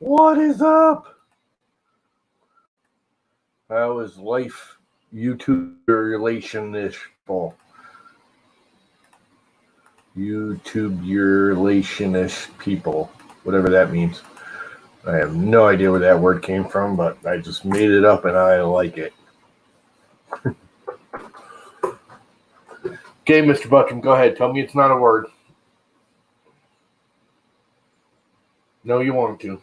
What is up? How is life? YouTube relation-ish people. YouTube relation-ish people. Whatever that means. I have no idea where that word came from, but I just made it up and I like it. Okay, Mr. Buttram, go ahead. Tell me it's not a word. No, you want to.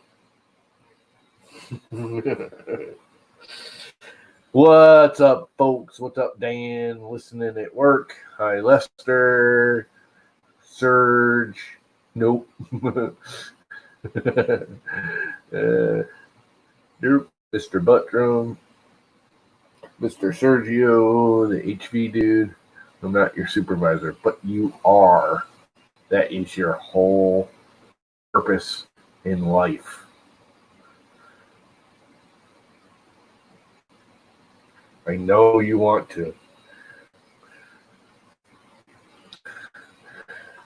What's up, folks? What's up, Dan? Listening at work. Hi, Lester. Serge. Nope. Nope. Mr. Buttram. Mr. Sergio, the HV dude. I'm not your supervisor, but you are. That is your whole purpose in life. I know you want to.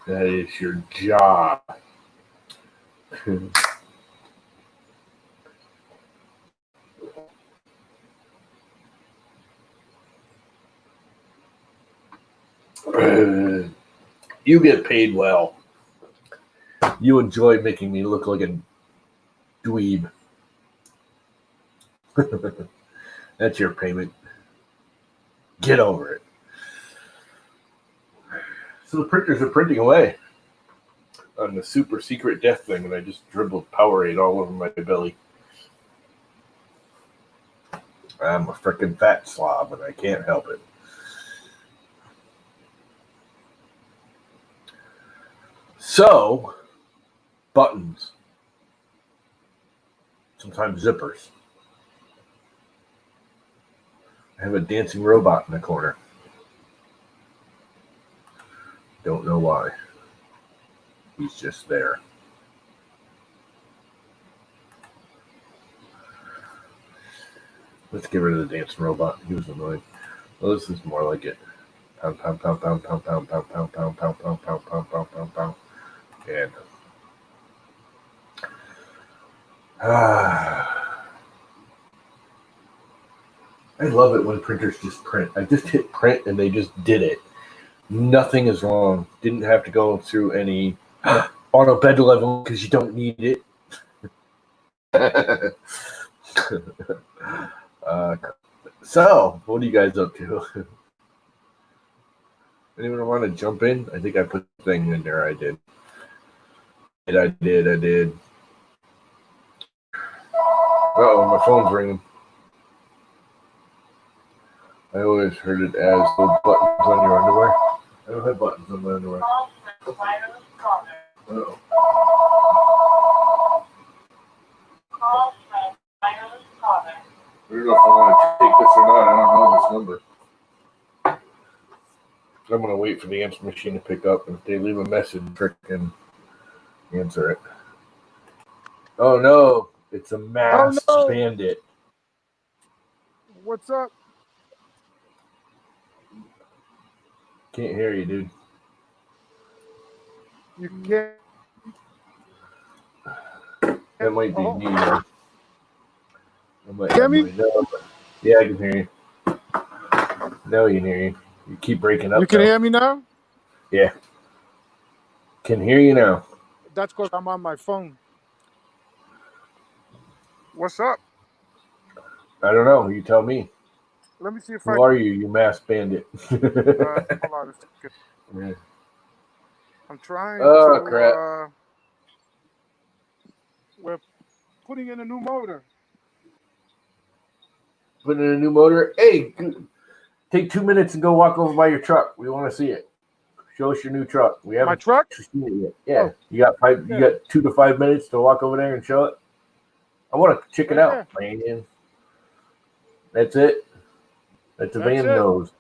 That is your job. You get paid well. You enjoy making me look like a dweeb. That's your payment. Get over it. So the printers are printing away on the super secret death thing, and I just dribbled Powerade all over my belly. I'm a freaking fat slob, and I can't help it. So, buttons. Sometimes zippers. I have a dancing robot in the corner. Don't know why. He's just there. Let's get rid of the dancing robot. He was annoying. Well, this is more like it. Pound, pound, pound, pound, pound, pound, pound, pound, pound, pound, pound, pound, pound, pound, pound, pound. And I love it when printers just print. I just hit print and they just did it. Nothing is wrong. Didn't have to go through any auto bed level because you don't need it. So, what are you guys up to? Anyone want to jump in? I think I put the thing in there. I did. I did. Uh-oh, my phone's ringing. I always heard it as the buttons on your underwear. I don't have buttons on my underwear. Uh-oh. I don't know if I want to take this or not. I don't know this number. I'm going to wait for the answer machine to pick up, and if they leave a message, frickin' answer it. Oh, no. It's a masked bandit. What's up? Can't hear you, dude. You can't. That might be me. Hear me? Yeah, I can hear you. No, you can hear you. You keep breaking up. You can hear me now? Yeah. Can hear you now. That's because I'm on my phone. What's up? I don't know. You tell me. Let me see if Who are you, you masked bandit? Hold on a second. Yeah. I'm trying to... crap. We're putting in a new motor. Putting in a new motor? Hey, take 2 minutes and go walk over by your truck. We want to see it. Show us your new truck. We haven't my truck? seen it yet. Yeah. Oh. You got 2 to 5 minutes to walk over there and show it? I want to check it out, man. That's it? That's a van nose.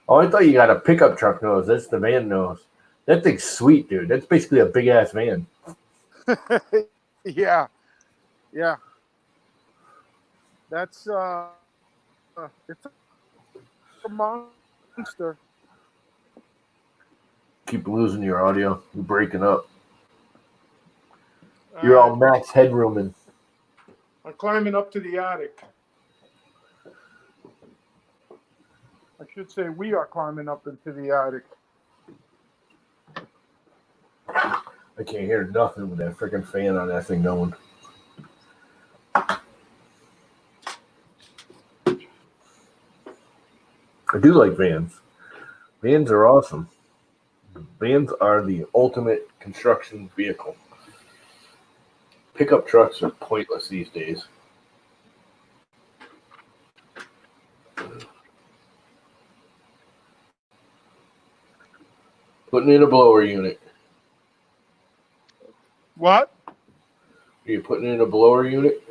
Oh, I thought you got a pickup truck nose. That's the van nose. That thing's sweet, dude. That's basically a big-ass van. Yeah. That's, it's a monster. Keep losing your audio. You're breaking up. You're all max headrooming. I'm climbing up to the attic. I should say we are climbing up into the attic. I can't hear nothing with that freaking fan on that thing going. I do like vans. Vans are awesome. Vans are the ultimate construction vehicle. Pickup trucks are pointless these days. Putting in a blower unit. What? Are you putting in a blower unit?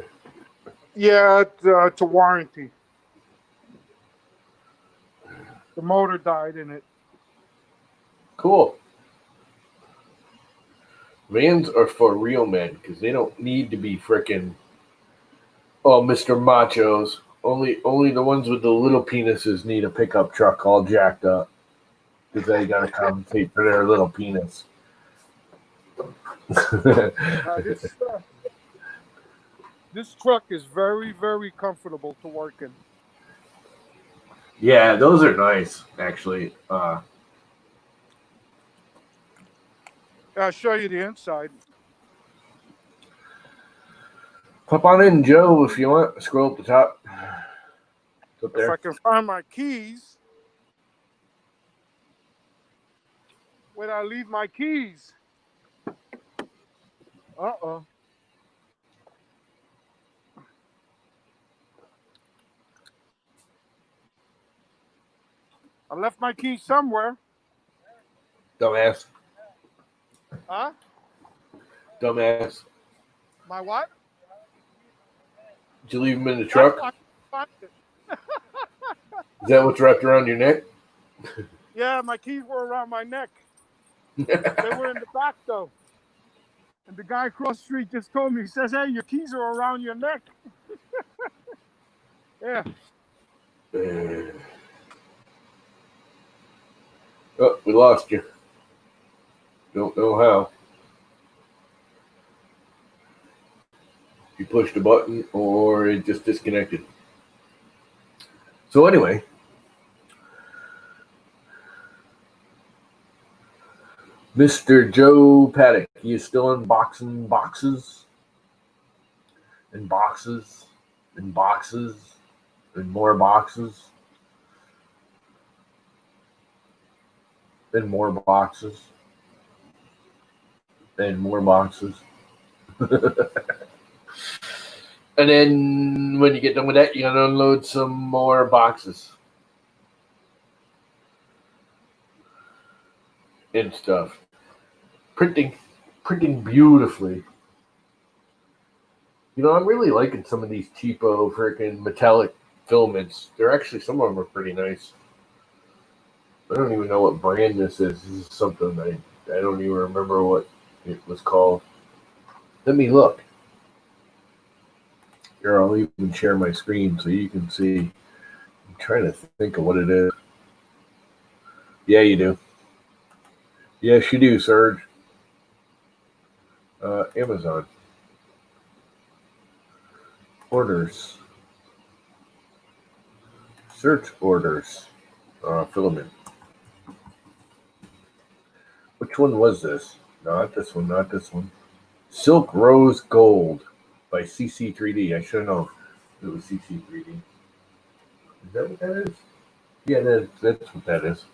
Yeah, it's a warranty. The motor died in it. Cool. Vans are for real men because they don't need to be freaking Mr. Machos. Only the ones with the little penises need a pickup truck all jacked up because they got to compensate for their little penis. This truck is very, very comfortable to work in. Yeah, those are nice, actually. I'll show you the inside. Pop on in, Joe, if you want. Scroll up the top. It's up If I there. can find my keys. Where'd I leave my keys? Uh-oh. I left my keys somewhere. Dumbass. Huh? Dumbass. My what? Did you leave them in the truck? I find it. Is that what's wrapped around your neck? Yeah, my keys were around my neck. They were in the back, though. And the guy across the street just told me, he says, hey, your keys are around your neck. Yeah. Oh, we lost you. Don't know how. You pushed a button or it just disconnected. So anyway, Mr. Joe Paddock, you still unboxing boxes and boxes and boxes and more boxes and more boxes and more boxes. And then when you get done with that, you gotta unload some more boxes and stuff. Printing beautifully. You know, I'm really liking some of these cheapo freaking metallic filaments. They're actually, some of them are pretty nice. I don't even know what brand this is. This is something I don't even remember what it was called. Let me look. Here, I'll even share my screen so you can see. I'm trying to think of what it is. Yeah, you do. Yes, you do, Serge. Amazon. Orders. Search orders. Filament. Which one was this? Not this one, not this one. Silk Rose Gold by CC3D. I should know if it was CC3D. Is that what that is? Yeah, that's what that is.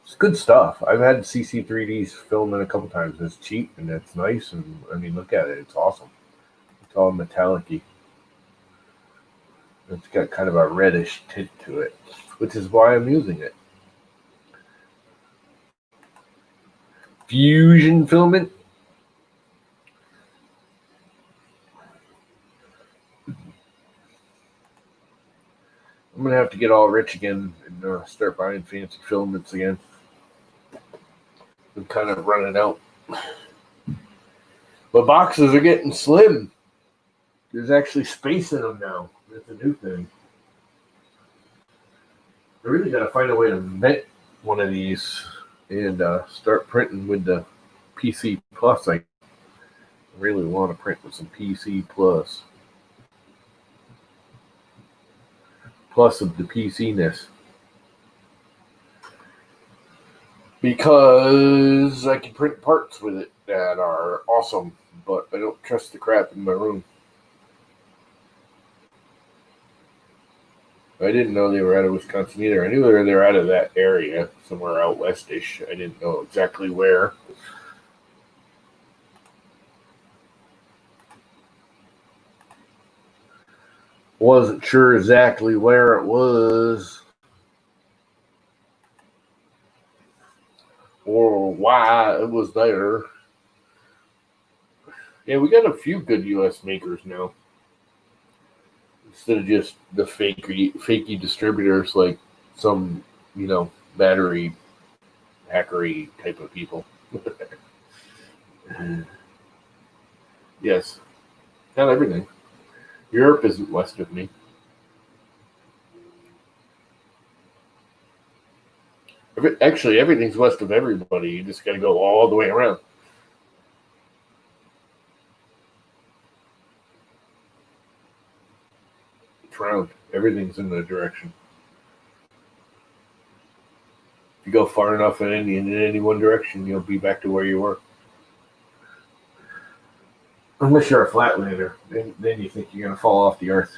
It's good stuff. I've had CC3D's filament a couple times. It's cheap and it's nice. And I mean, look at it. It's awesome. It's all metallic-y. It's got kind of a reddish tint to it, which is why I'm using it. Fusion filament. I'm going to have to get all rich again and start buying fancy filaments again. I'm kind of running out. But boxes are getting slim. There's actually space in them now. That's a new thing. I really got to find a way to vent one of these and start printing with the PC Plus. really want to print with some PC plus. Plus of the PC-ness. Because I can print parts with it that are awesome, but I don't trust the crap in my room. I didn't know they were out of Wisconsin either. I knew they were out of that area, somewhere out westish. I didn't know exactly where. Wasn't sure exactly where it was or why it was there. Yeah, we got a few good U.S. makers now. Instead of just the fakey distributors like some, battery hackery type of people. Yes, not everything. Europe isn't west of me. Actually, everything's west of everybody. You just got to go all the way around. It's round. Everything's in the direction. If you go far enough in any one direction, you'll be back to where you were. Unless you're a flatlander, then you think you're going to fall off the earth.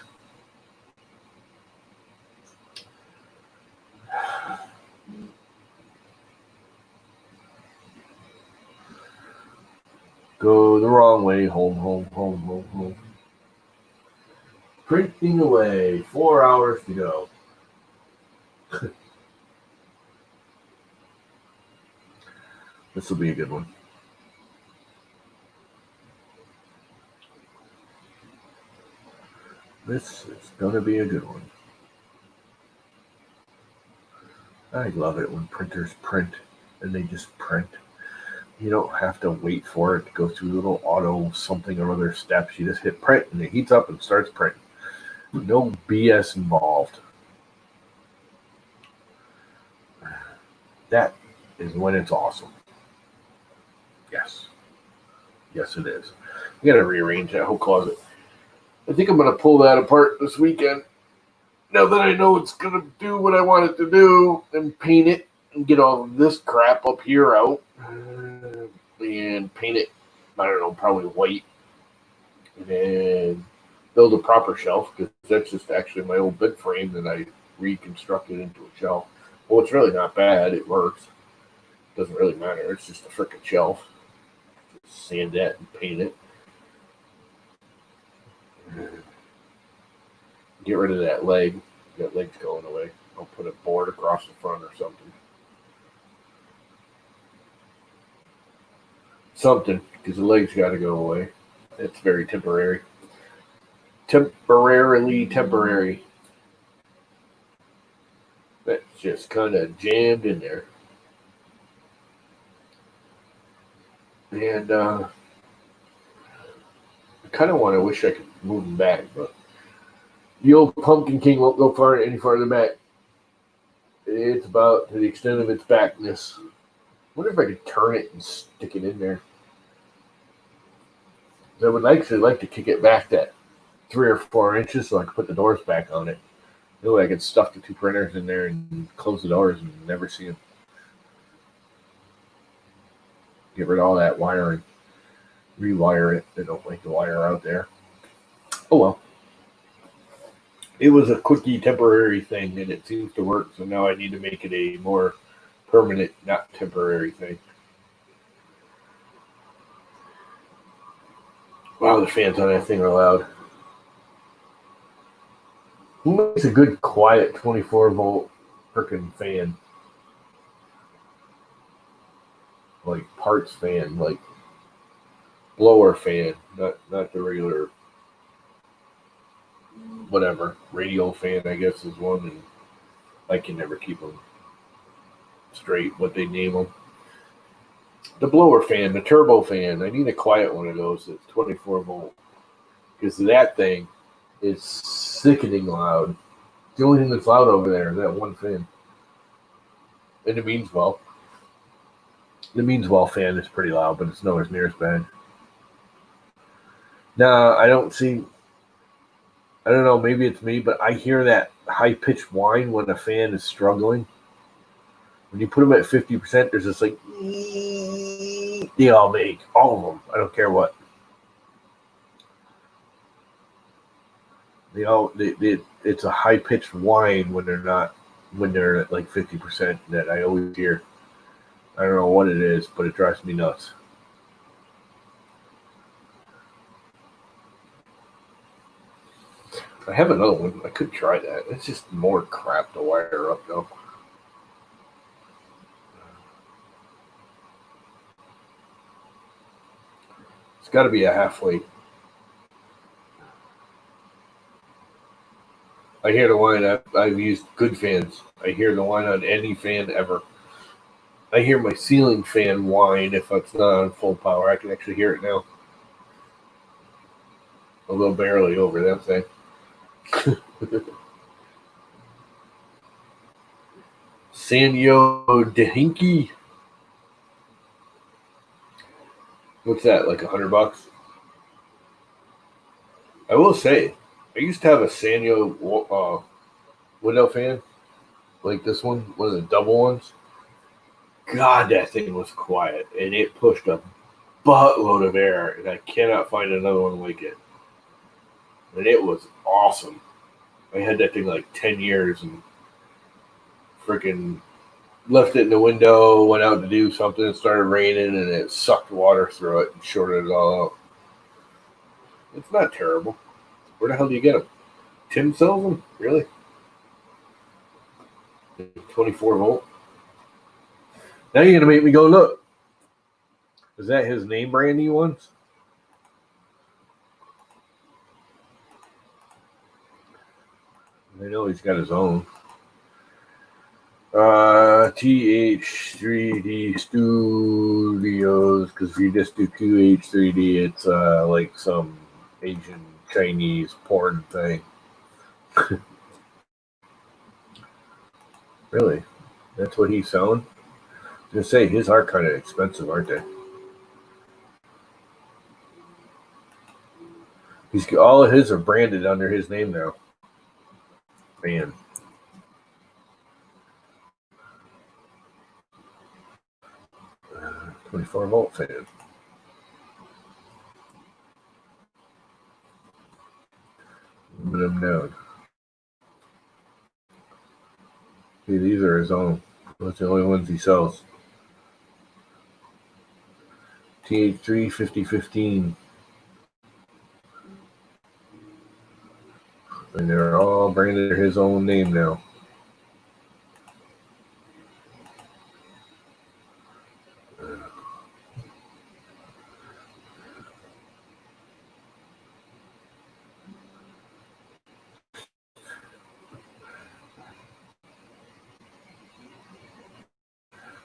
Go the wrong way, home. Printing away, 4 hours to go. This will be a good one. This is going to be a good one. I love it when printers print and they just print. You don't have to wait for it to go through little auto something or other steps. You just hit print and it heats up and starts printing. No BS involved. That is when it's awesome. Yes. Yes, it is. I got to rearrange that whole closet. I think I'm going to pull that apart this weekend. Now that I know it's going to do what I want it to do, and paint it and get all of this crap up here out and paint it, I don't know, probably white, and then build a proper shelf, because that's just actually my old bed frame that I reconstructed into a shelf. Well, it's really not bad. It works. It doesn't really matter. It's just a freaking shelf. Just sand that and paint it. Get rid of that leg. That leg's going away. I'll put a board across the front or something. Something, because the leg's got to go away. It's very temporary. Temporary. That's just kind of jammed in there. And I kind of wish I could move them back, but the old Pumpkin King won't go any farther back. It's about to the extent of its backness. I wonder if I could turn it and stick it in there. I would actually like to kick it back that 3 or 4 inches so I could put the doors back on it. That way I could stuff the 2 printers in there and close the doors and never see them. Get rid of all that wiring. Rewire it. They don't like the wire out there. Oh well. It was a quickie temporary thing and it seems to work, so now I need to make it a more permanent, not temporary thing. Wow, the fans on that thing are loud. Who makes a good, quiet 24-volt freaking fan? Like parts fan, like blower fan, not the regular whatever. Radio fan, I guess, is one, and I can never keep them straight what they name them. The blower fan, the turbo fan. I need a quiet one of those that's 24 volt, because that thing is sickening loud. The only thing that's loud over there is that one fan. And the Meanswell. The Meanswell fan is pretty loud, but it's nowhere near as bad. No, I don't see. I don't know. Maybe it's me, but I hear that high pitched whine when a fan is struggling. When you put them at 50%, there's this like they all make all of them. I don't care what. It's a high pitched whine when they're at like 50% that I always hear. I don't know what it is, but it drives me nuts. I have another one. I could try that. It's just more crap to wire up though. It's got to be a halfway. I hear the whine. I've used good fans. I hear the whine on any fan ever. I hear my ceiling fan whine if it's not on full power. I can actually hear it now. A little barely over that thing. Sanyo Dahinki. What's that? Like $100? I will say, I used to have a Sanyo window fan, like this one of the double ones. God, that thing was quiet, and it pushed a buttload of air, and I cannot find another one like it. And it was awesome. I had that thing like 10 years and freaking left it in the window, went out to do something, it started raining, and it sucked water through it and shorted it all out. It's not terrible. Where the hell do you get them? Tim sells them? Really? 24 volt? Now you're going to make me go look. Is that his name brand new ones? I know he's got his own. TH3D Studios, because if you just do QH3D, it's like some Asian Chinese porn thing. Really? That's what he's selling? I was going to say, his are kind of expensive, aren't they? All of his are branded under his name now. Man. Uh, 24 volt fan. Put them down. See, these are his own. Those are the only ones he sells. TH3 5015. And they're all branded his own name now.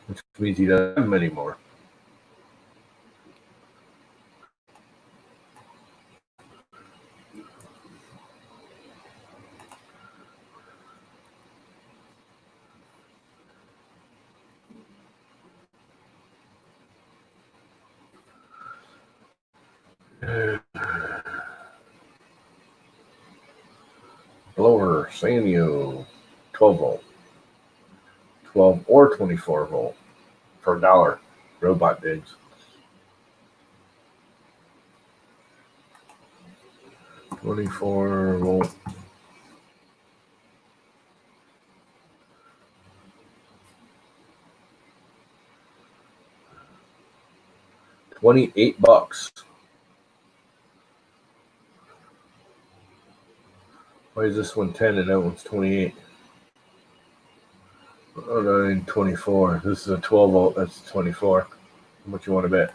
Which means he doesn't have them anymore. Blower, Sanyo, 12 volt. 12 or 24 volt for $1. Robot digs. 24 volt. $28. Why is this one 10 and that one's 28? Oh, 9, 24. This is a 12 volt. That's 24. How much you want to bet?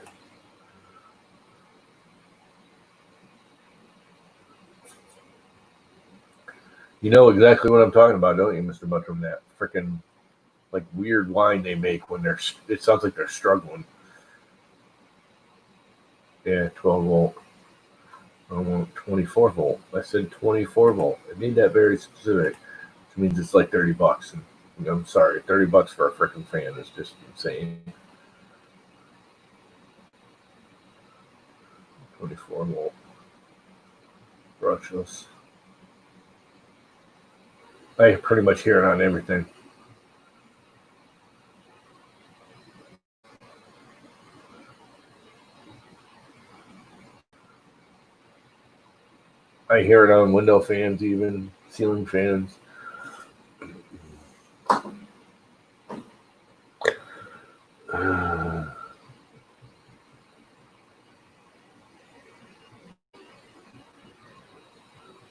You know exactly what I'm talking about, don't you, Mr. Buttram? That freaking like weird whine they make when it sounds like they're struggling. Yeah, 12 volt. I want 24 volt. I said 24 volt. I made that very specific, which means it's like $30. And I'm sorry, $30 for a freaking fan is just insane. 24 volt. brushless. I pretty much hear it on everything. I hear it on window fans, even ceiling fans.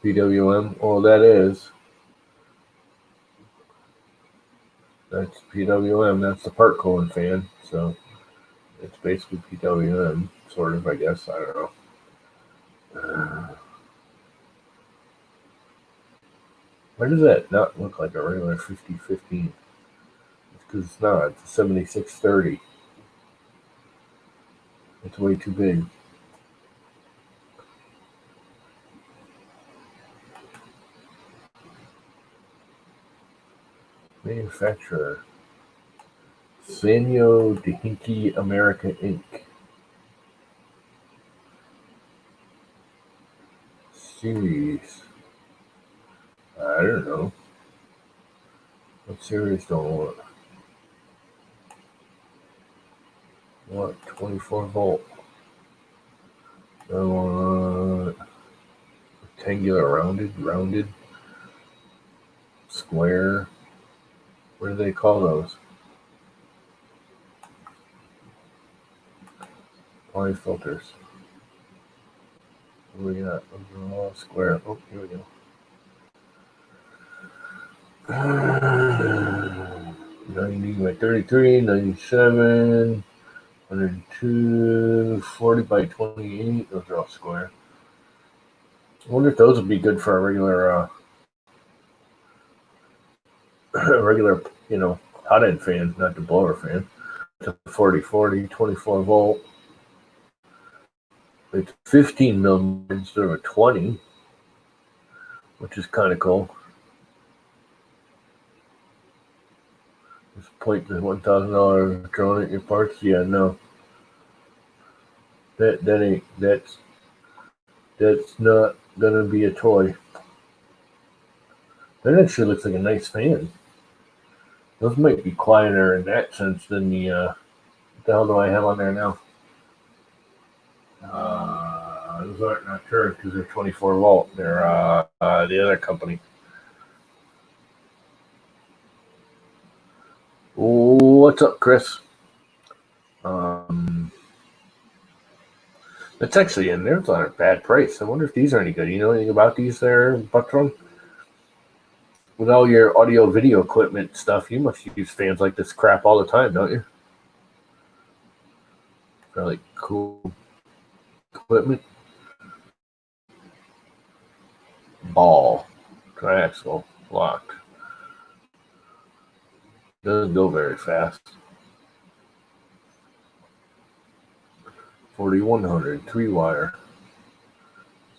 PWM. Oh, that's PWM. That's the part cooling fan. So it's basically PWM, sort of, I guess. I don't know. Why does that not look like a regular 5015? It's because it's not. It's a 7630. It's way too big. Manufacturer. Sanyo Dahinki America Inc. Series. I don't know. What series don't want? What? 24 volt. I want rectangular, rounded, square. What do they call those? Poly filters. What do we got? Overall square. Oh, here we go. 90 by 33, 97, 102, 40 by 28. Those are all square. I wonder if those would be good for a regular, hot end fan, not the blower fan. It's a 40-40, 24 volt. It's 15 mil instead of a 20, which is kind of cool. Just point the $1,000 drone at your parts. Yeah, no. That's not gonna be a toy. That actually looks like a nice fan. Those might be quieter in that sense than the what the hell do I have on there now? Those aren't Nocturne because they're 24 volt. They're the other company. What's up, Chris? It's actually in there. It's not a bad price. I wonder if these are any good. You know anything about these there, Buckthorn? With all your audio video equipment stuff, you must use fans like this crap all the time, don't you? Really cool equipment. Ball. Triaxial. Locked. Doesn't go very fast. 4100. 3-wire.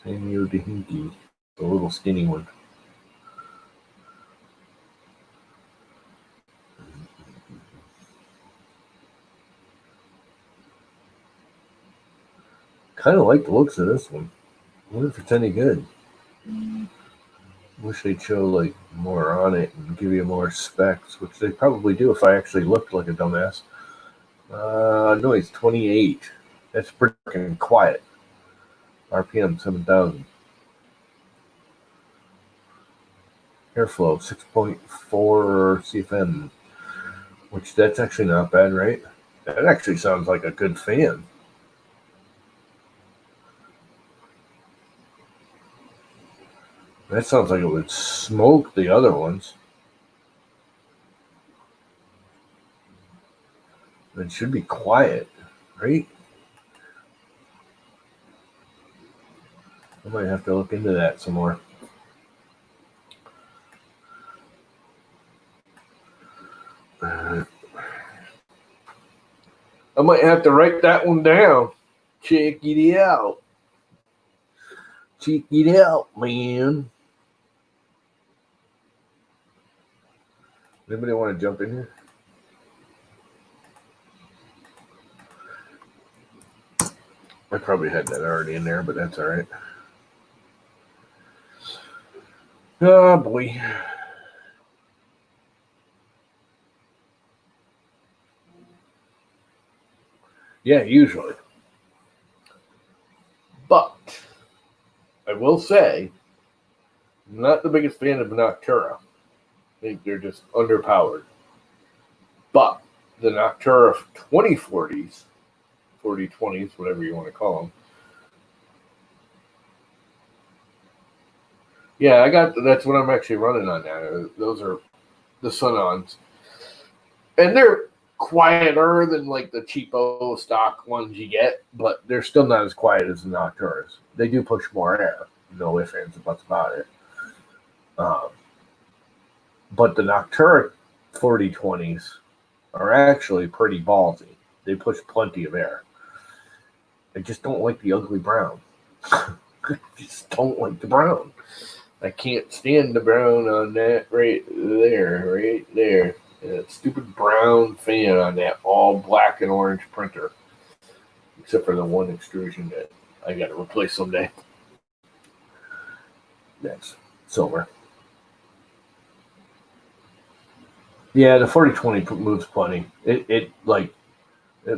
Sanyo Dahinki. The little skinny one. Kind of like the looks of this one. I wonder if it's any good. Wish they'd show like more on it and give you more specs, which they probably do if I actually looked like a dumbass. Noise 28. That's pretty freaking quiet. RPM 7,000. Airflow 6.4 CFM, which that's actually not bad, right? That actually sounds like a good fan. That sounds like it would smoke the other ones. It should be quiet, right? I might have to look into that some more. I might have to write that one down. Check it out. Check it out, man. Anybody want to jump in here? I probably had that already in there, but that's all right. Oh boy. Yeah, usually. But I will say, I'm not the biggest fan of Noctura. I think they're just underpowered. But the Noctura 2040s, 4020s, whatever you want to call them. Yeah, that's what I'm actually running on now. Those are the Sun-Ons. And they're quieter than like the cheapo stock ones you get, but they're still not as quiet as the Nocturas. They do push more air. No ifs, ands, or buts about it. But the Noctura 4020s are actually pretty ballsy. They push plenty of air. I just don't like the ugly brown. I just don't like the brown. I can't stand the brown on that right there. That stupid brown fan on that all black and orange printer. Except for the one extrusion that I got to replace someday. That's silver. Yeah, the 4020 moves plenty. It like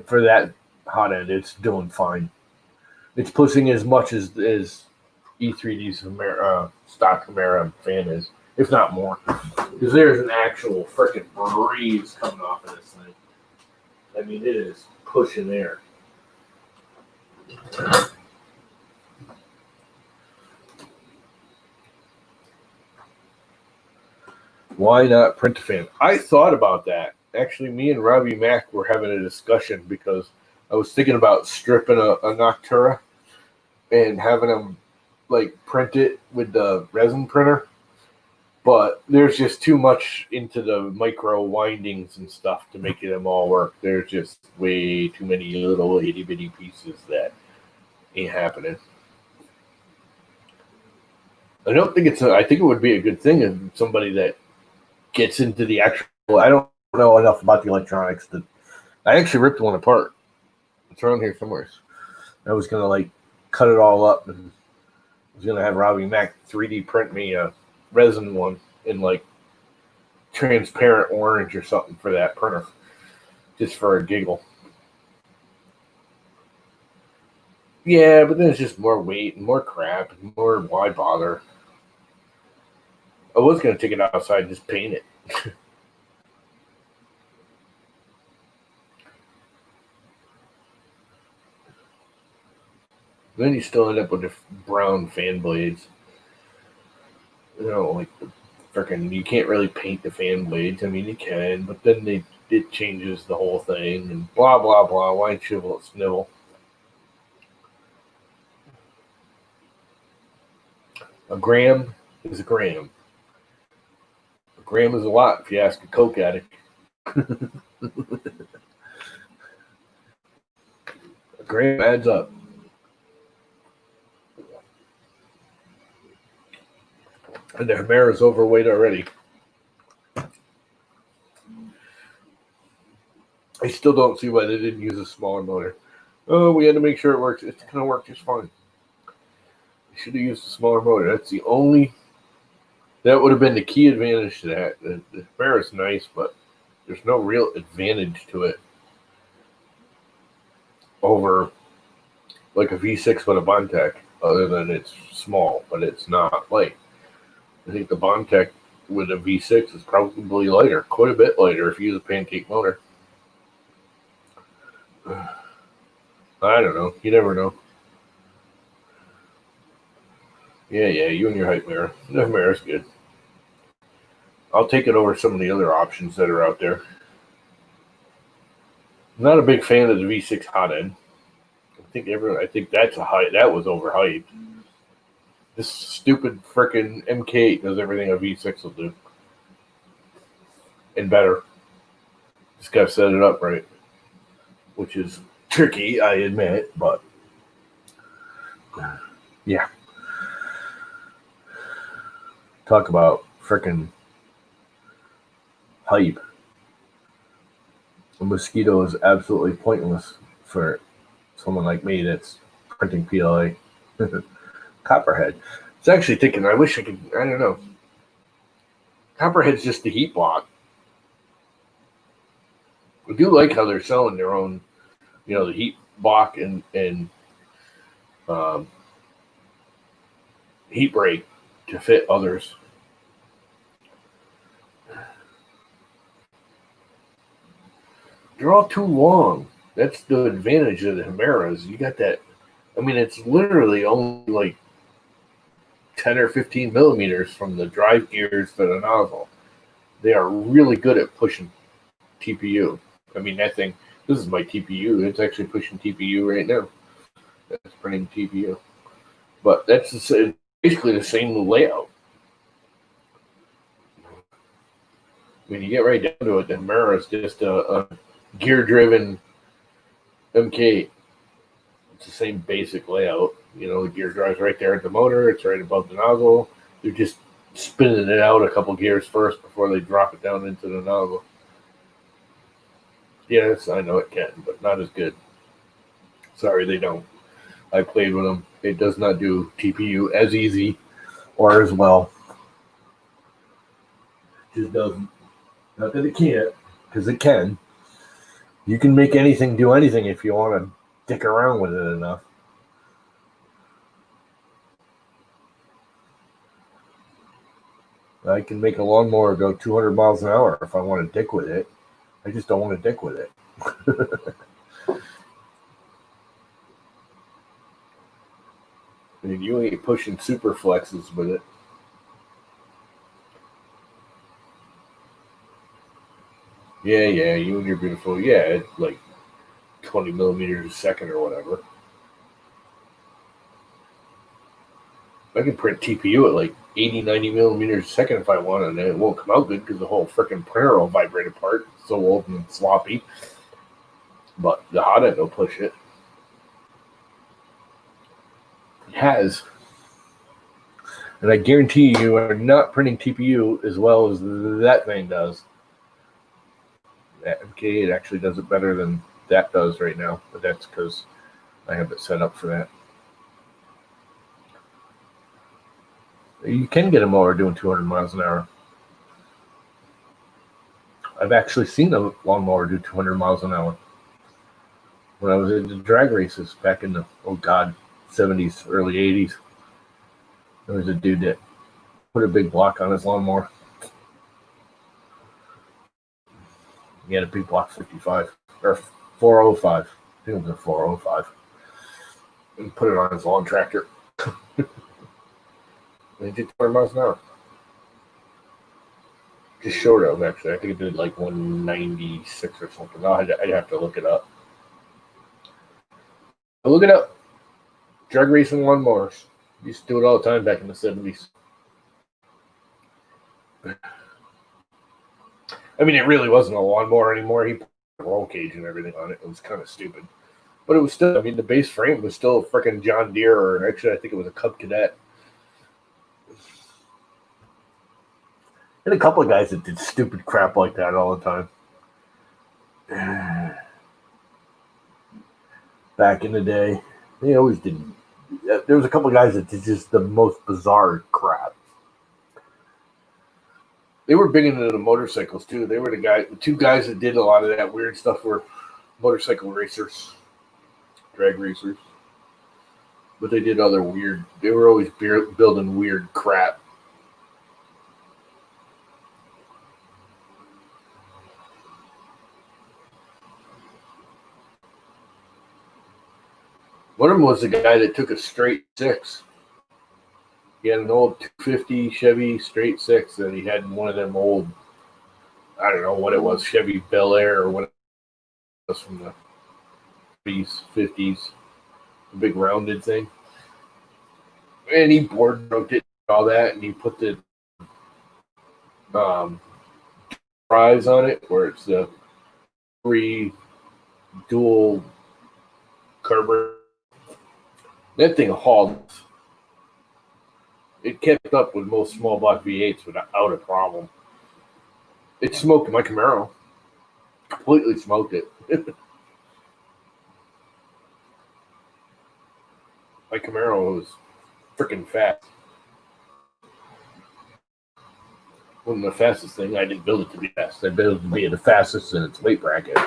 for that hot end, it's doing fine. It's pushing as much as E3D's stock Camaro fan is, if not more. Because there's an actual freaking breeze coming off of this thing. I mean, it is pushing air. Why not print a fan? I thought about that. Actually, me and Robbie Mack were having a discussion because I was thinking about stripping a Noctura and having them like print it with the resin printer. But there's just too much into the micro windings and stuff to make them all work. There's just way too many little itty bitty pieces that ain't happening. I don't think I think it would be a good thing if somebody that gets into the actual. I don't know enough about the electronics that I actually ripped one apart. It's around here somewhere. I was gonna like cut it all up and I was gonna have Robbie Mack 3D print me a resin one in like transparent orange or something for that printer, just for a giggle. Yeah, but then it's just more weight and more crap and more why bother. I was gonna take it outside and just paint it. Then you still end up with the brown fan blades. You know, like the freaking, you can't really paint the fan blades. I mean, you can, but then it changes the whole thing and blah blah blah. Why shivel it snivel? A gram is a gram. A gram is a lot if you ask a coke addict. A gram adds up. And the Humera's overweight already. I still don't see why they didn't use a smaller motor. Oh, we had to make sure it works. It's going to work just fine. They should have used a smaller motor. That's the only. That would have been the key advantage to that. The Humera's nice, but there's no real advantage to it over like a V6 with a Bondtech, other than it's small, but it's not light. I think the Bondtech with a V6 is probably lighter, quite a bit lighter if you use a pancake motor. I don't know. You never know. Yeah, you and your hype mirror. The mirror's good. I'll take it over some of the other options that are out there. I'm not a big fan of the V6 hot end. I think that's that was overhyped. This stupid frickin' MK8 does everything a V6 will do. And better. Just gotta set it up right. Which is tricky, I admit, but yeah. Talk about frickin' hype. A mosquito is absolutely pointless for someone like me that's printing PLA. Copperhead. It's actually thinking, I wish I could, I don't know. Copperhead's just the heat block. I do like how they're selling their own, the heat block and heat break to fit others. They're all too long. That's the advantage of the Chimeras. You got that. I mean, it's literally only like 10 or 15 millimeters from the drive gears to the nozzle. They are really good at pushing TPU. I mean, that thing, this is my TPU. It's actually pushing TPU right now. That's printing TPU. But that's basically the same layout. When you get right down to it, the Chimera is just a gear-driven MK. It's the same basic layout. The gear drives right there at the motor. It's right above the nozzle. They're just spinning it out a couple gears first before they drop it down into the nozzle. Yes, I know it can, but not as good. Sorry, they don't. I played with them. It does not do TPU as easy or as well. It just doesn't. Not that it can't, because it can. You can make anything do anything if you want to dick around with it enough. I can make a lawnmower go 200 miles an hour if I want to dick with it. I just don't want to dick with it. I mean, you ain't pushing super flexes with it. Yeah, you and your beautiful. Yeah, it's like 20 millimeters a second or whatever. I can print TPU at like 80, 90 millimeters a second if I want, and it won't come out good because the whole freaking printer will vibrate apart. It's so old and sloppy. But the hot end will push it. It has. And I guarantee you are not printing TPU as well as that thing does. That MK8 actually does it better than that does right now, but that's because I have it set up for that. You can get a mower doing 200 miles an hour. I've actually seen a lawnmower do 200 miles an hour. When I was in the drag races back in the, 70s, early 80s, there was a dude that put a big block on his lawnmower. He had a big block 55, or 405. I think it was a 405. And put it on his lawn tractor. And he did 200 miles an hour. Just short of, actually. I think it did like 196 or something. I'd have to look it up. But look it up. Drag racing lawnmowers. Used to do it all the time back in the 70s. I mean, it really wasn't a lawnmower anymore. He put a roll cage and everything on it. It was kind of stupid. But it was still, I mean, the base frame was still a freaking John Deere, or actually, I think it was a Cub Cadet. And a couple of guys that did stupid crap like that all the time. Back in the day, they always did. There was a couple of guys that did just the most bizarre crap. They were big into the motorcycles too. They were the two guys that did a lot of that weird stuff were motorcycle racers, drag racers. But they did other weird. They were always building weird crap. One of them was the guy that took a straight six. He had an old 250 Chevy straight six that he had in one of them old, I don't know what it was, Chevy Bel Air or what it was from the 40s, 50s, the big rounded thing. And he board broke it, all that, and he put the drives on it where it's the 3 dual carburetor. That thing hauled. It kept up with most small block V8s without a problem. It smoked my Camaro. Completely smoked it. My Camaro was freaking fast. wasn't the fastest thing. I didn't build it to be fast. I built it to be the fastest in its weight bracket.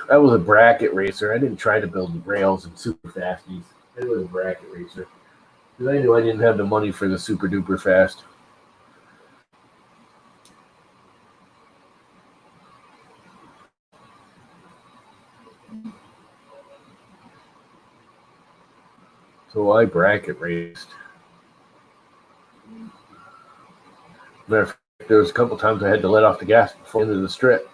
I was a bracket racer. I didn't try to build the rails and super fasties. I was a bracket racer because I knew I didn't have the money for the super duper fast. So I bracket raced. Matter of fact, there was a couple times I had to let off the gas before the end of the strip.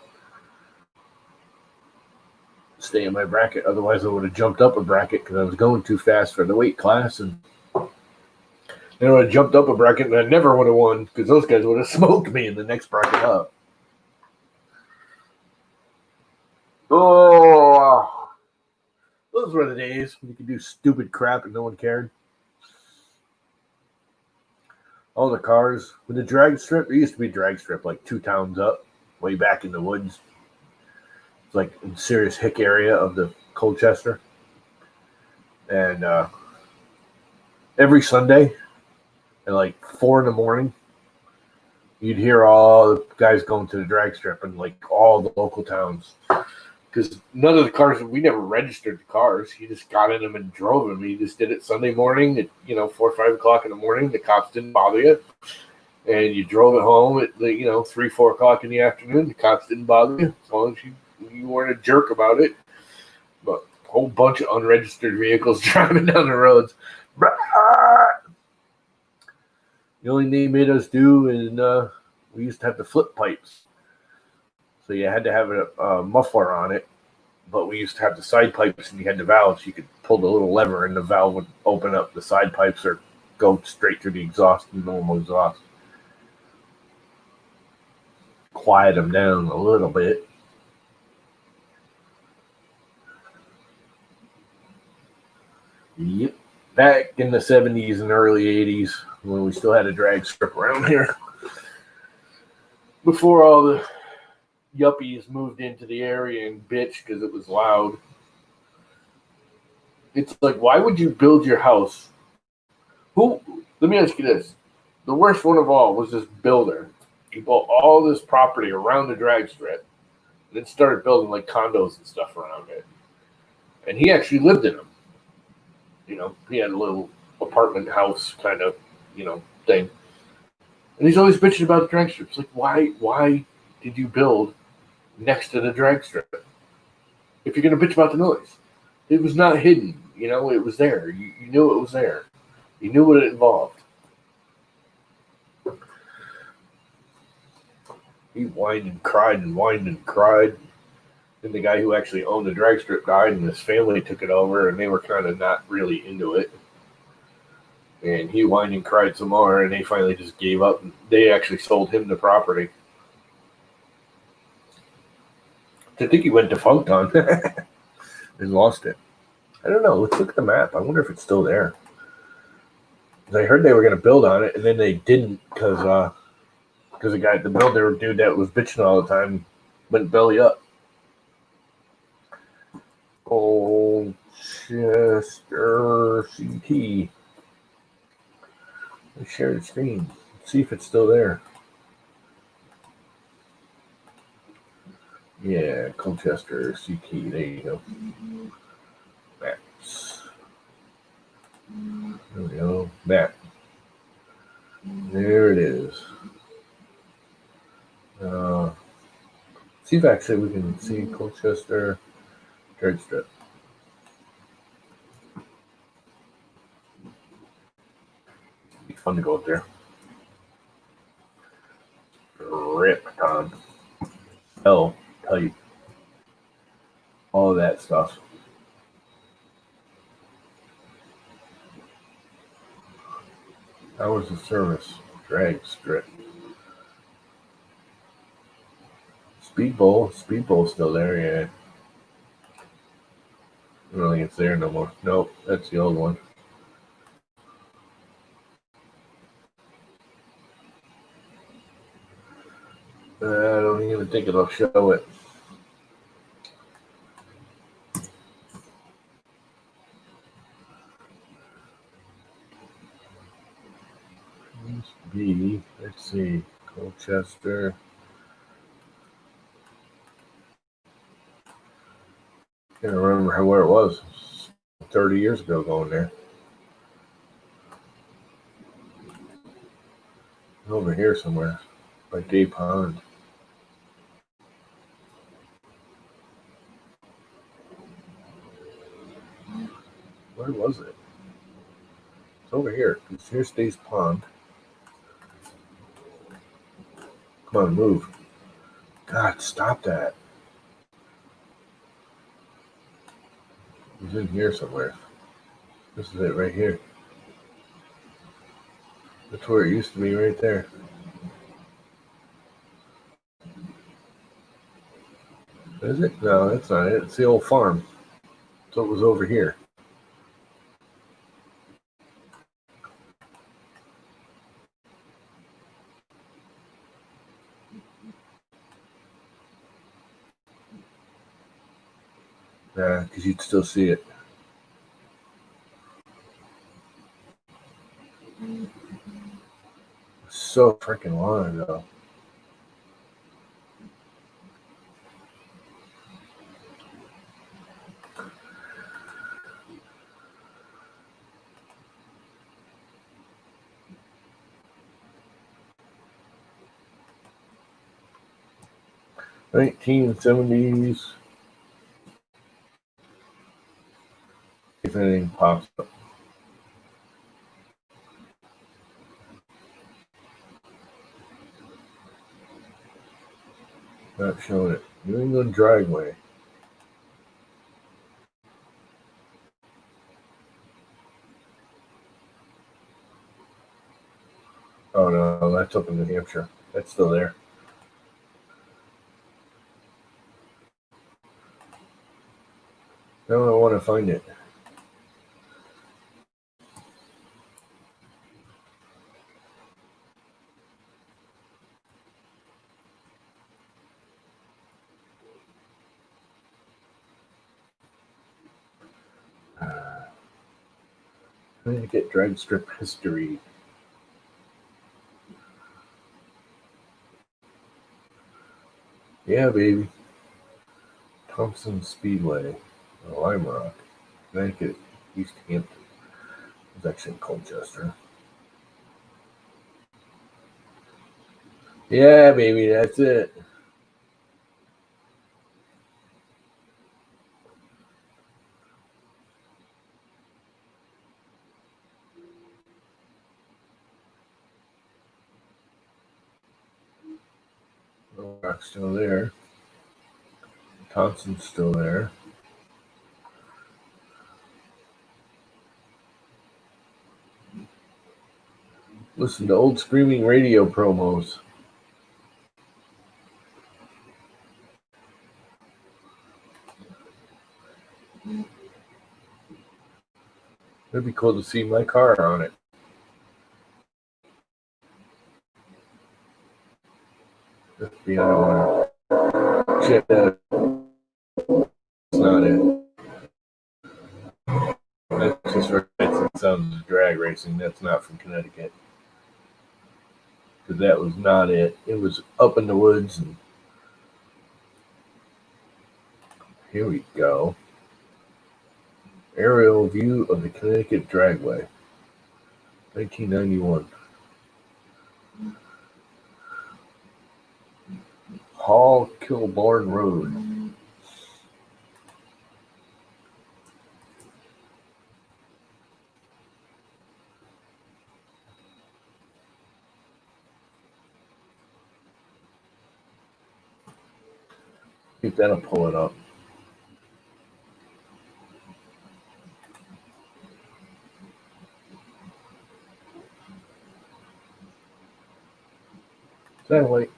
Stay in my bracket. Otherwise, I would have jumped up a bracket because I was going too fast for the weight class. And then I would have jumped up a bracket and I never would have won because those guys would have smoked me in the next bracket up. Oh, those were the days when you could do stupid crap and no one cared. All the cars with the drag strip. There used to be a drag strip like 2 towns up, way back in the woods. It's like in Serious Hick area of the Colchester. And every Sunday at like 4 in the morning, you'd hear all the guys going to the drag strip in like all the local towns. Because none of the cars, we never registered the cars. You just got in them and drove them. You just did it Sunday morning at 4 or 5 o'clock in the morning. The cops didn't bother you. And you drove it home at 3, 4 o'clock in the afternoon. The cops didn't bother you as long as you weren't a jerk about it. But a whole bunch of unregistered vehicles driving down the roads. The only thing they made us do is we used to have the flip pipes. So you had to have a muffler on it, but we used to have the side pipes and you had the valves. You could pull the little lever and the valve would open up the side pipes or go straight through the exhaust, the normal exhaust. Quiet them down a little bit. Yep. Back in the 70s and early 80s when we still had a drag strip around here. Before all the yuppies moved into the area and bitched because it was loud. It's like, why would you build your house? Let me ask you this. The worst one of all was this builder. He bought all this property around the drag strip and then started building like condos and stuff around it. And he actually lived in them. He had a little apartment house kind of, thing. And he's always bitching about the drag strip. It's like, why did you build next to the drag strip if you're going to bitch about the noise? It was not hidden. It was there. You knew it was there. You knew what it involved. He whined and cried and whined and cried. Then the guy who actually owned the drag strip died and his family took it over and they were kind of not really into it. And he whined and cried some more and they finally just gave up. They actually sold him the property. I think he went defunct on and lost it. I don't know. Let's look at the map. I wonder if it's still there. I heard they were going to build on it, and then they didn't because the builder dude that was bitching all the time went belly up. Colchester CT. Let's share the screen. Let's see if it's still there. Yeah, Colchester CT. There you go. Maps. There we go. Map. There it is. See if actually we can see Colchester drag strip. It'd be fun to go up there. Rip on. Hell, tight. All of that stuff. Hours of service. Drag strip. Speed Bowl still there, yeah. I don't think it's there no more. Nope, that's the old one. I don't even think it'll show it. Colchester. Can't remember where it was. 30 years ago going there. Over here somewhere by Day Pond. Where was it? It's over here. Here's Day's Pond. Come on, move. God, stop that. He's in here somewhere. This is it right here. That's where it used to be right there. Is it? No, that's not it. It's the old farm. So it was over here. Yeah, because you'd still see it. So freaking long ago. $1970s. If anything pops up. Not showing it. New England Dragway. Oh no, that's up in New Hampshire. That's still there. Now I want to find it. I need to get drag strip history. Yeah, baby. Thompson Speedway, Lime Rock, Connecticut, East Hampton. It's actually in Colchester. Yeah, baby, that's it. Rock's still there. Thompson's still there. Listen to old Screaming Radio promos. It'd be cool to see my car on it. That's the other one. Shit, that's not it. That's just for it sounds drag racing. That's not from Connecticut. Because that was not it. It was up in the woods. And here we go. Aerial view of the Connecticut Dragway. 1991. Hall Kilbourne Road. I think that'll pull it up. Satellite.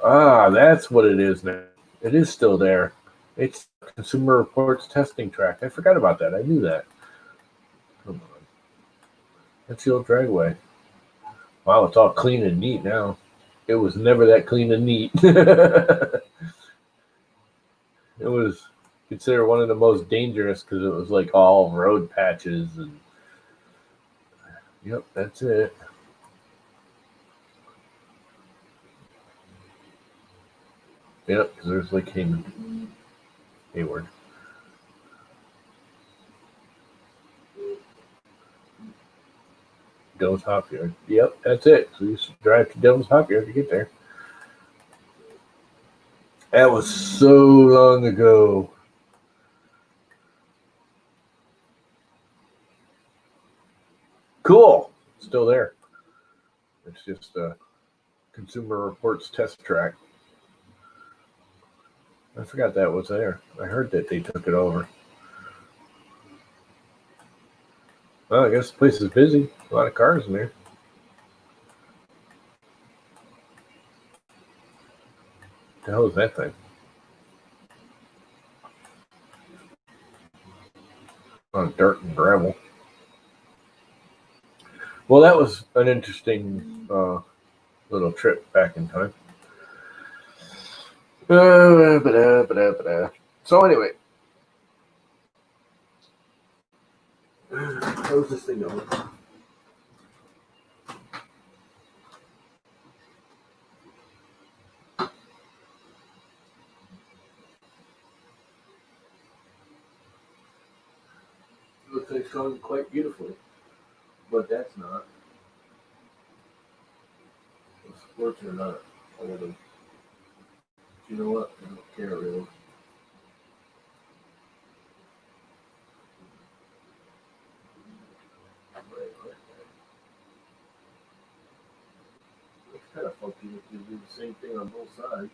Ah, that's what it is now. It is still there. It's Consumer Reports testing track. I forgot about that. I knew that. Come on. That's the old dragway. Wow, it's all clean and neat now. It was never that clean and neat. It was considered one of the most dangerous because it was like all road patches and Yep, that's it. Yep, because there's Lake Hayward. Devil's Hop Yard. Yep, that's it. So you just drive to Devil's Hop Yard to get there. That was so long ago. Cool. Still there. It's just a Consumer Reports test track. I forgot that was there. I heard that they took it over. Well, I guess the place is busy. A lot of cars in there. What the hell is that thing? On dirt and gravel. Well, that was an interesting little trip back in time. So anyway, how's this thing going? It looks like it's going quite beautifully, but that's not. It's working or not. You know what? I don't care really. It's kind of funky if you do the same thing on both sides.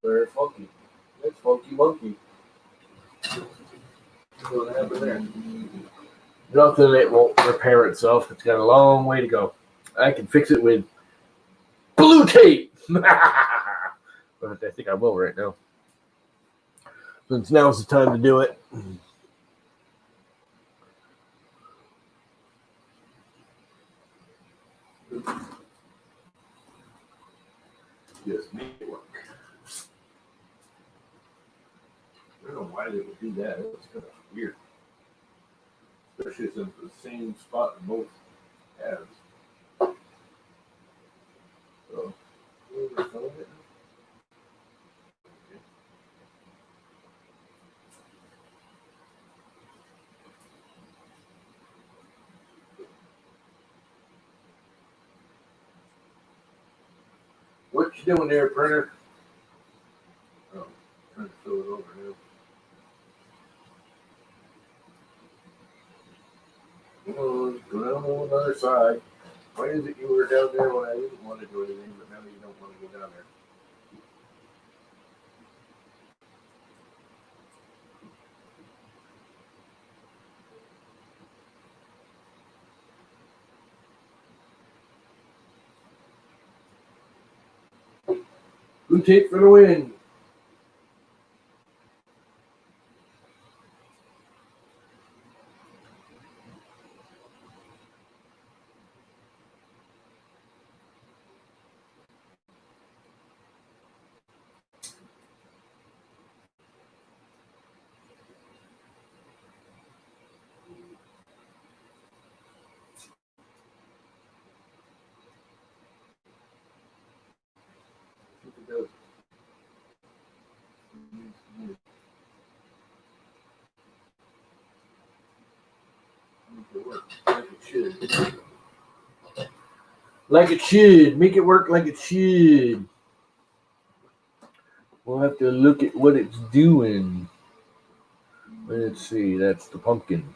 Very funky. That's funky monkey. What happened there? Nothing, it won't repair itself. It's got a long way to go. I can fix it with blue tape. But I think I will right now. Since now's the time to do it. Just make it work. I don't know why they would do that. It was kind of weird. Especially since it's the same spot in both halves. So, we're filming it. What you doing there, printer? Oh, trying to fill it over now. Come on, go down on another side. Why is it you were down there when I didn't want to do anything, but now you don't want to go down there? Blue tape for the win. Like it should. Like it should. Make it work like it should. We'll have to look at what it's doing. Let's see. That's the pumpkin.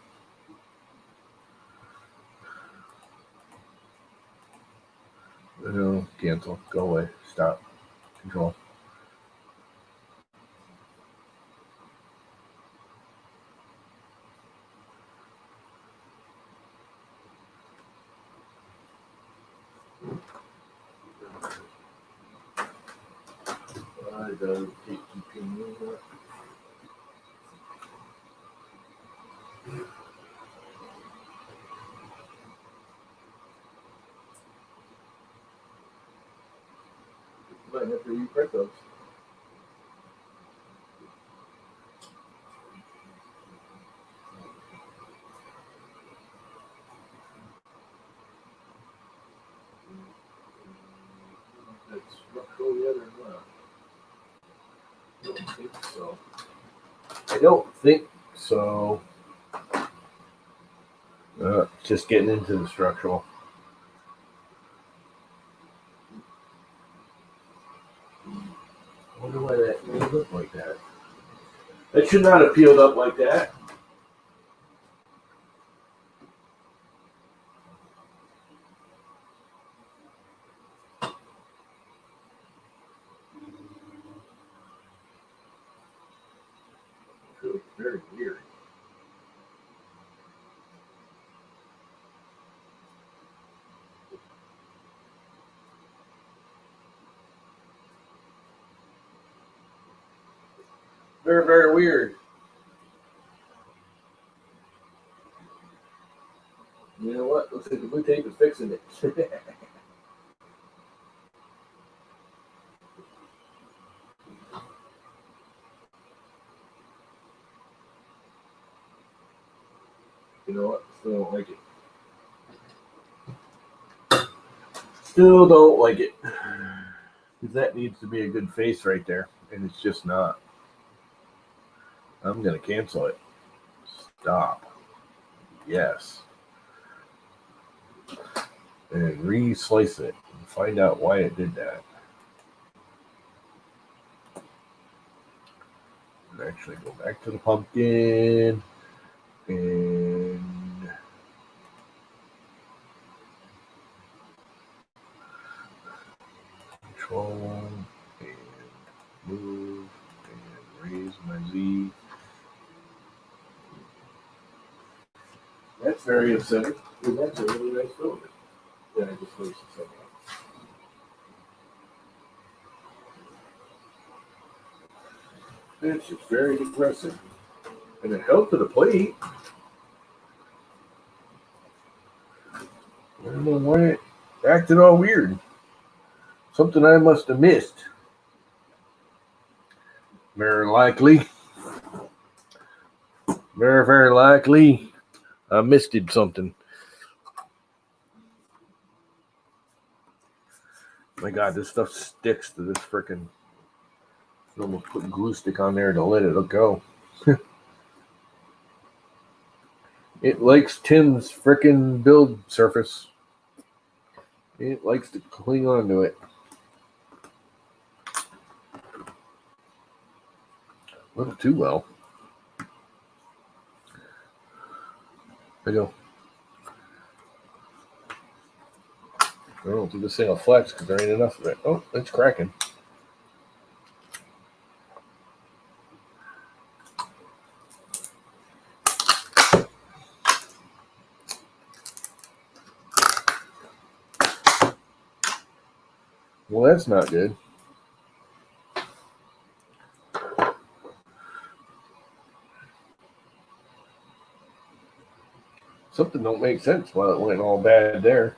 No, cancel. Go away. Stop. Control. I gotta keep moving. Might have to reprint those. go yet or not? I don't think so. I don't think so. Just getting into the structural. I wonder why that peeled up like that. That should not have peeled up like that. Really very weird. Very, very weird. You know what? Looks like the blue tape is fixing it. You know what? Still don't like it. Still don't like it. Because that needs to be a good face right there. And it's just not. I'm going to cancel it. Stop. Yes. And re-slice it. And find out why it did that. And actually go back to the pumpkin. And control and move and raise my Z. That's very upsetting. Dude, that's a really nice filament. Yeah, I just wasted something. It's just very depressing. And it held to the plate. I don't know why it acted all weird. Something I must have missed. Very likely. Very, very likely. I missed something. My God, this stuff sticks to this frickin'. I almost put glue stick on there to let it go. It likes Tim's frickin' build surface. It likes to cling on to it. A little too well. There you go. I don't think this thing will flex because there ain't enough of it. Oh, it's cracking. Well, that's not good. Something don't make sense why it went all bad there.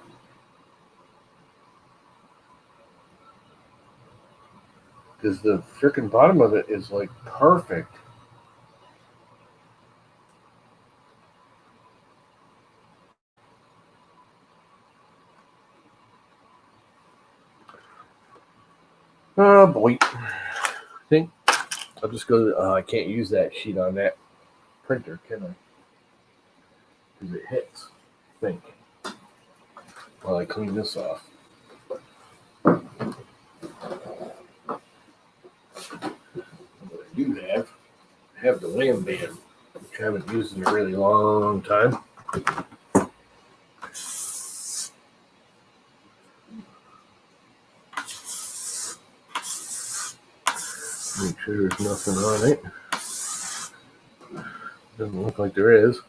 Because the freaking bottom of it is like perfect. Oh boy. I think I'll just go. I can't use that sheet on that printer, can I? Because it hits. I think. While I clean this off. What I do have the Lam band, which I haven't used in a really long time. Make sure there's nothing on it. Doesn't look like there is.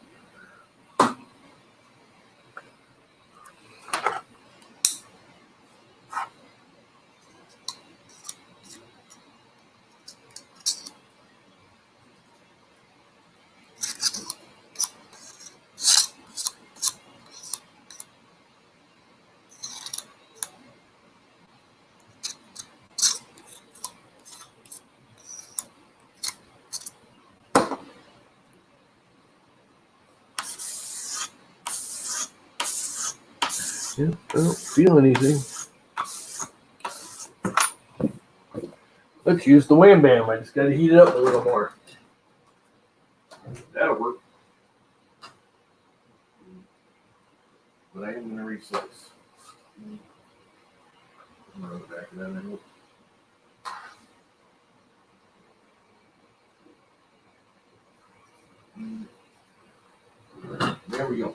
Yeah, I don't feel anything. Let's use the Wham Bam. I just got to heat it up a little more. That'll work. But I am going to reslice. I'm going to go back to that angle. There we go.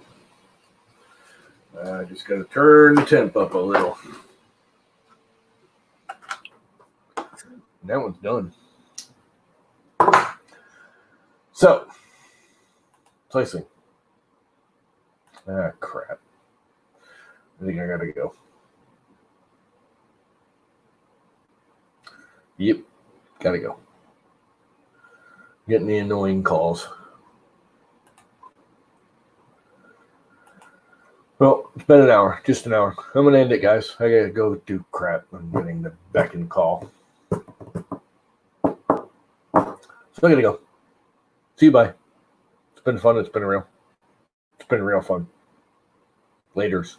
I just got to turn the temp up a little. And that one's done. So, slicing. Ah, crap. I think I gotta go. Yep, gotta go. Getting the annoying calls. Well, it's been an hour, just an hour. I'm gonna end it, guys. I gotta go do crap. I'm getting the beckon call. So I gotta go. See you, bye. It's been fun. It's been real fun. Laters.